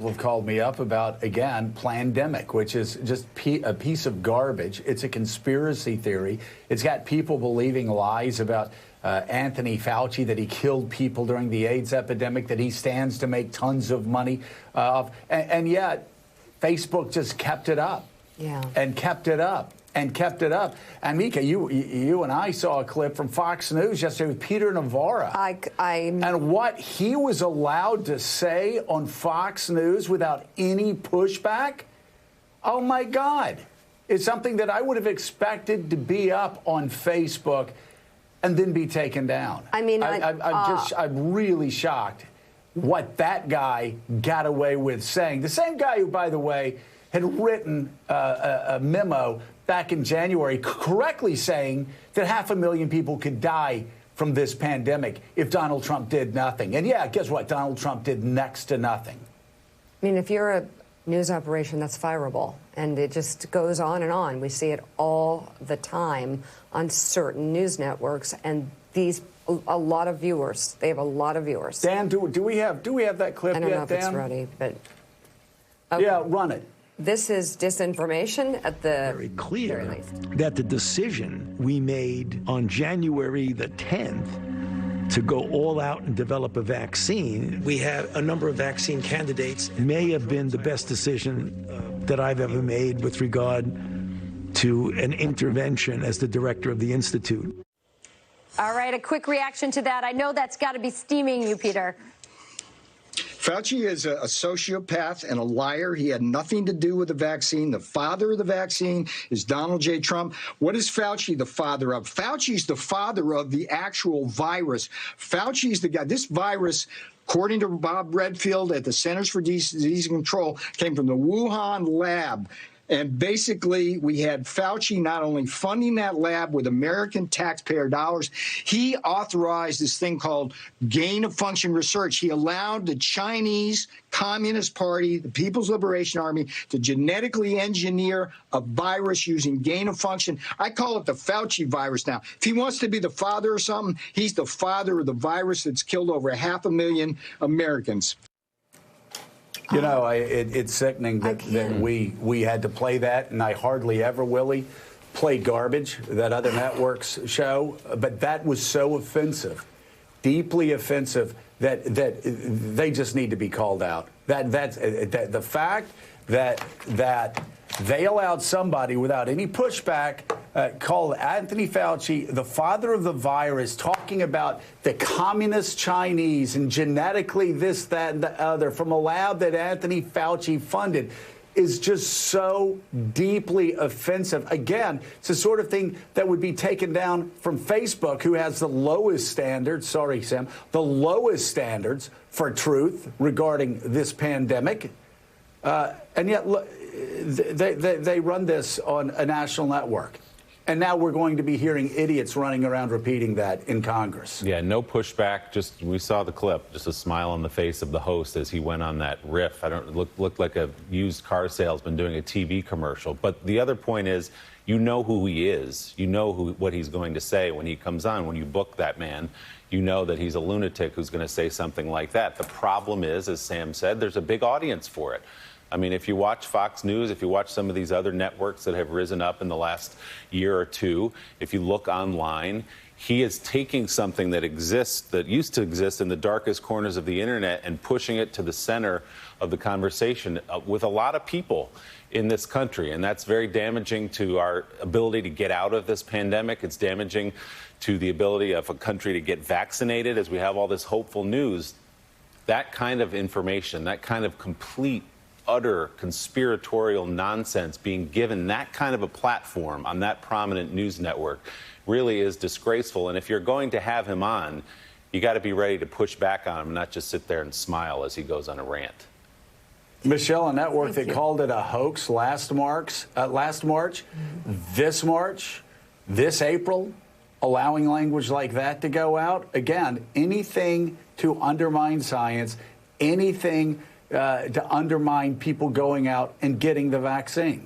Have called me up about, again, Plandemic, which is just a piece of garbage. It's a conspiracy theory. It's got people believing lies about Anthony Fauci, that he killed people during the AIDS epidemic, that he stands to make tons of money off. And yet, Facebook just kept it up. Yeah. And kept it up. And kept it up. And Mika, you and I saw a clip from Fox News yesterday with Peter Navarro. And what he was allowed to say on Fox News without any pushback? Oh, my God. It's something that I would have expected to be up on Facebook and then be taken down. I mean, I'm really shocked what that guy got away with saying. The same guy who, by the way, had written a memo back in January correctly saying that 500,000 people could die from this pandemic if Donald Trump did nothing. And yeah, guess what? Donald Trump did next to nothing. I mean, if you're a news operation, that's fireable. And it just goes on and on. We see it all the time on certain news networks. And a lot of viewers. They have a lot of viewers. Dan, do we have that clip yet, Dan? I don't know if it's ready, but... Okay. Yeah, run it. This is disinformation at the very clear very least. That the decision we made on January the 10th to go all out and develop a vaccine, we have a number of vaccine candidates, may have been the best decision that I've ever made with regard to an intervention as the director of the Institute. All right, a quick reaction to that. I know that's got to be steaming you, Peter. Fauci is a sociopath and a liar. He had nothing to do with the vaccine. The father of the vaccine is Donald J. Trump. What is Fauci the father of? Fauci's the father of the actual virus. Fauci's the guy. This virus, according to Bob Redfield at the Centers for Disease Control, came from the Wuhan lab. And basically, we had Fauci not only funding that lab with American taxpayer dollars, he authorized this thing called gain-of-function research. He allowed the Chinese Communist Party, the People's Liberation Army, to genetically engineer a virus using gain-of-function. I call it the Fauci virus now. If he wants to be the father or something, he's the father of the virus that's killed over 500,000 Americans. You know, it's sickening that we had to play that, and I hardly ever, Willie, play garbage that other networks show. But that was so offensive, deeply offensive, that they just need to be called out. The fact that they allowed somebody without any pushback called Anthony Fauci the father of the virus, talking about the communist Chinese and genetically this, that, and the other from a lab that Anthony Fauci funded, is just so deeply offensive. Again, it's the sort of thing that would be taken down from Facebook, who has the lowest standards, sorry, Sam, the lowest standards for truth regarding this pandemic. And yet, look, they run this on a national network. And now we're going to be hearing idiots running around repeating that in Congress. Yeah, no pushback. Just, we saw the clip, just a smile on the face of the host as he went on that riff. Looked like a used car salesman doing a TV commercial. But the other point is, you know who he is. You know what he's going to say when he comes on. When you book that man, you know that he's a lunatic who's going to say something like that. The problem is, as Sam said, there's a big audience for it. I mean, if you watch Fox News, if you watch some of these other networks that have risen up in the last year or two, if you look online, he is taking something that exists, that used to exist in the darkest corners of the internet, and pushing it to the center of the conversation with a lot of people in this country. And that's very damaging to our ability to get out of this pandemic. It's damaging to the ability of a country to get vaccinated as we have all this hopeful news. That kind of information, that kind of complete, utter conspiratorial nonsense being given that kind of a platform on that prominent news network really is disgraceful. And if you're going to have him on, you got to be ready to push back on him, not just sit there and smile as he goes on a rant. Michelle, a network that called it a hoax last March, this March, this April, allowing language like that to go out. Again, anything to undermine science, anything to undermine people going out and getting the vaccine.